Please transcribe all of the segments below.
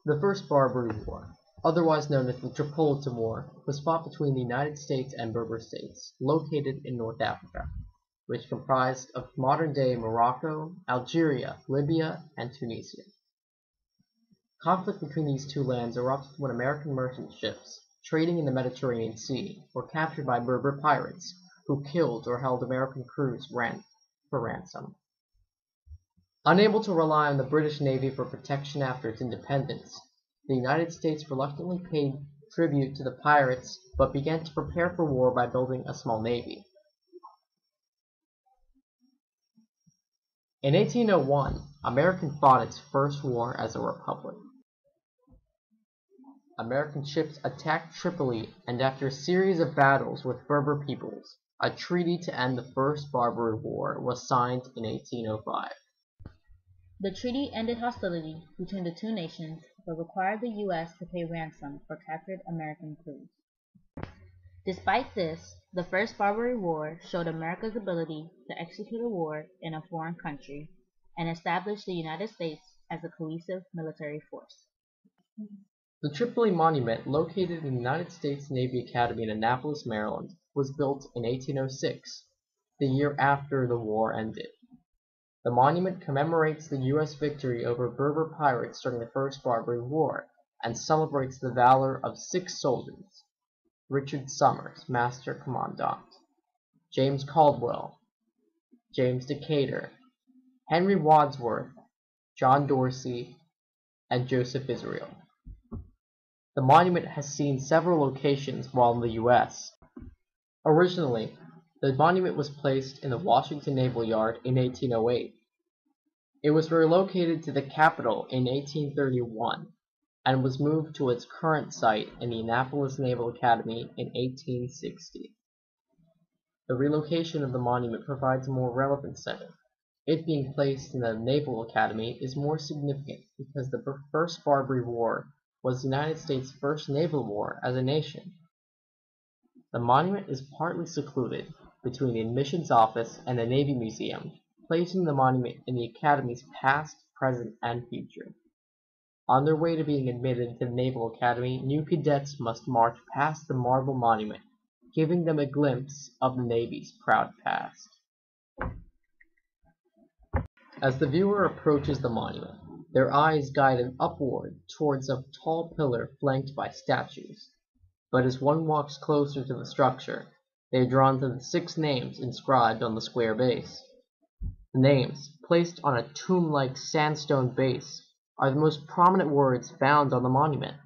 The First Barbary War, otherwise known as the Tripoli War, was fought between the United States and Berber states, located in North Africa, which comprised of modern-day Morocco, Algeria, Libya, and Tunisia. Conflict between these two lands erupted when American merchant ships, trading in the Mediterranean Sea, were captured by Berber pirates, who killed or held American crews for ransom. Unable to rely on the British Navy for protection after its independence, the United States reluctantly paid tribute to the pirates but began to prepare for war by building a small navy. In 1801, America fought its first war as a republic. American ships attacked Tripoli, and after a series of battles with Berber peoples, a treaty to end the First Barbary War was signed in 1805. The treaty ended hostility between the two nations, but required the U.S. to pay ransom for captured American crews. Despite this, the First Barbary War showed America's ability to execute a war in a foreign country and establish the United States as a cohesive military force. The Tripoli Monument, located in the United States Navy Academy in Annapolis, Maryland, was built in 1806, the year after the war ended. The monument commemorates the U.S. victory over Berber pirates during the First Barbary War and celebrates the valor of 6 soldiers: Richard Somers, Master Commandant; James Caldwell; James Decatur; Henry Wadsworth; John Dorsey; and Joseph Israel. The monument has seen several locations while in the U.S. Originally, the monument was placed in the Washington Naval Yard in 1808. It was relocated to the Capitol in 1831 and was moved to its current site in the Annapolis Naval Academy in 1860. The relocation of the monument provides a more relevant setting. It being placed in the Naval Academy is more significant because the First Barbary War was the United States' first naval war as a nation. The monument is partly secluded between the admissions office and the Navy Museum, placing the monument in the Academy's past, present, and future. On their way to being admitted to the Naval Academy, new cadets must march past the marble monument, giving them a glimpse of the Navy's proud past. As the viewer approaches the monument, their eyes guided upward towards a tall pillar flanked by statues. But as one walks closer to the structure, they are drawn to the 6 names inscribed on the square base. The names, placed on a tomb-like sandstone base, are the most prominent words found on the monument.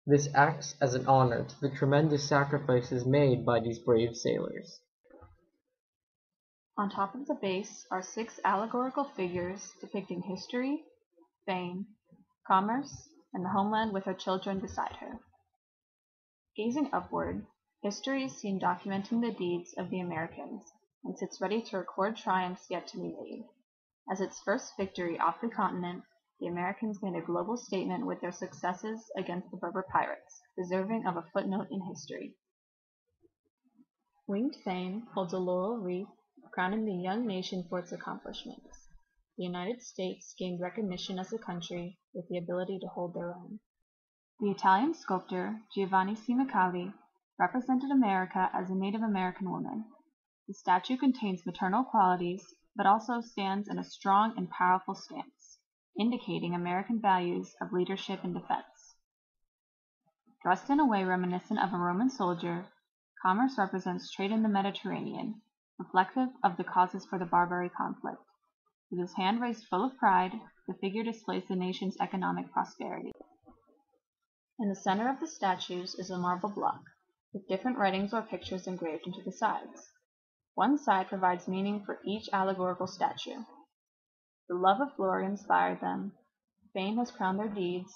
This acts as an honor to the tremendous sacrifices made by these brave sailors. On top of the base are 6 allegorical figures depicting history, fame, commerce, and the homeland with her children beside her. Gazing upward, history is seen documenting the deeds of the Americans and sits ready to record triumphs yet to be made. As its first victory off the continent, the Americans made a global statement with their successes against the Berber pirates, deserving of a footnote in history. Winged Fame holds a laurel wreath crowning the young nation for its accomplishments. The United States gained recognition as a country with the ability to hold their own. The Italian sculptor Giovanni Cimicali represented America as a Native American woman. The statue contains maternal qualities, but also stands in a strong and powerful stance, indicating American values of leadership and defense. Dressed in a way reminiscent of a Roman soldier, Commerce represents trade in the Mediterranean, reflective of the causes for the Barbary conflict. With his hand raised full of pride, the figure displays the nation's economic prosperity. In the center of the statues is a marble block, with different writings or pictures engraved into the sides. One side provides meaning for each allegorical statue. The love of glory inspired them, fame has crowned their deeds,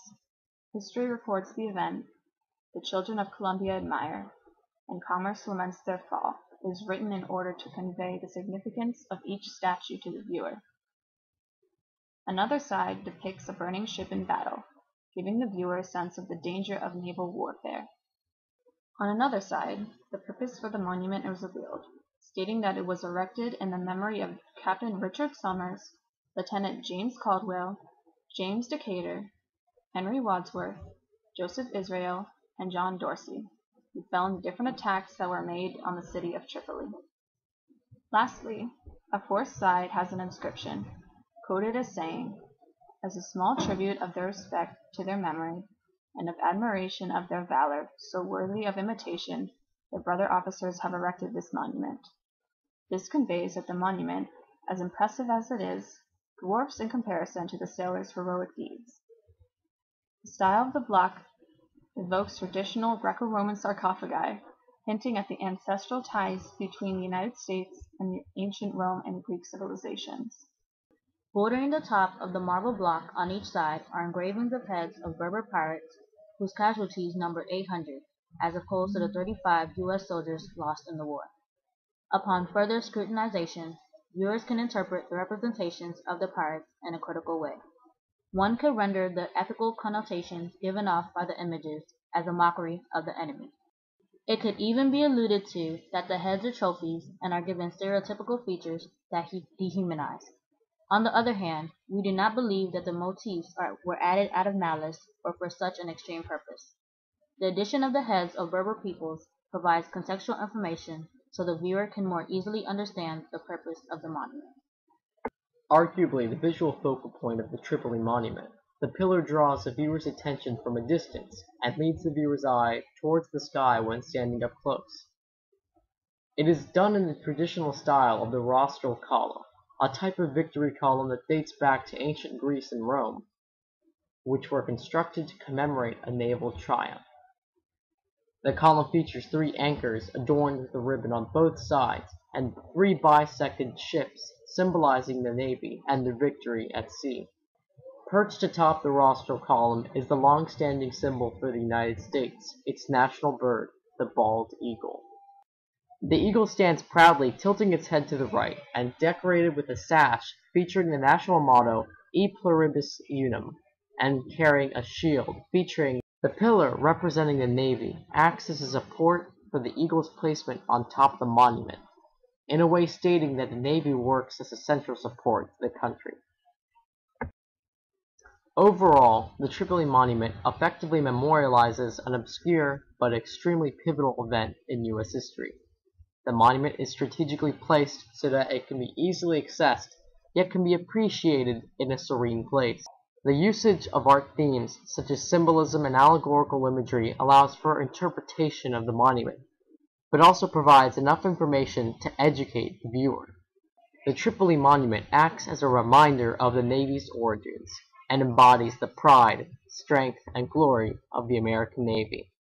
history records the event, the children of Columbia admire, and commerce laments their fall, is written in order to convey the significance of each statue to the viewer. Another side depicts a burning ship in battle, giving the viewer a sense of the danger of naval warfare. On another side, the purpose for the monument is revealed, stating that it was erected in the memory of Captain Richard Somers, Lieutenant James Caldwell, James Decatur, Henry Wadsworth, Joseph Israel, and John Dorsey, who fell in different attacks that were made on the city of Tripoli. Lastly, a fourth side has an inscription, quoted as saying, "As a small tribute of their respect to their memory, and of admiration of their valor, so worthy of imitation, the brother officers have erected this monument." This conveys that the monument, as impressive as it is, dwarfs in comparison to the sailors' heroic deeds. The style of the block evokes traditional Greco-Roman sarcophagi, hinting at the ancestral ties between the United States and the ancient Rome and Greek civilizations. Bordering the top of the marble block on each side are engravings of heads of Berber pirates whose casualties number 800, as opposed to the 35 U.S. soldiers lost in the war. Upon further scrutinization, viewers can interpret the representations of the pirates in a critical way. One could render the ethical connotations given off by the images as a mockery of the enemy. It could even be alluded to that the heads are trophies and are given stereotypical features that dehumanize. On the other hand, we do not believe that the motifs were added out of malice or for such an extreme purpose. The addition of the heads of Berber peoples provides contextual information so the viewer can more easily understand the purpose of the monument. Arguably the visual focal point of the Tripoli Monument, the pillar draws the viewer's attention from a distance and leads the viewer's eye towards the sky when standing up close. It is done in the traditional style of the rostral column, a type of victory column that dates back to ancient Greece and Rome, which were constructed to commemorate a naval triumph. The column features 3 anchors adorned with a ribbon on both sides and 3 bisected ships symbolizing the Navy and their victory at sea. Perched atop the rostral column is the long-standing symbol for the United States, its national bird, the bald eagle. The eagle stands proudly tilting its head to the right and decorated with a sash featuring the national motto E Pluribus Unum and carrying a shield featuring the pillar representing the Navy acts as a support for the eagle's placement on top of the monument, in a way stating that the Navy works as a central support to the country. Overall, the Tripoli Monument effectively memorializes an obscure but extremely pivotal event in U.S. history. The monument is strategically placed so that it can be easily accessed, yet can be appreciated in a serene place. The usage of art themes such as symbolism and allegorical imagery allows for interpretation of the monument, but also provides enough information to educate the viewer. The Tripoli Monument acts as a reminder of the Navy's origins and embodies the pride, strength, and glory of the American Navy.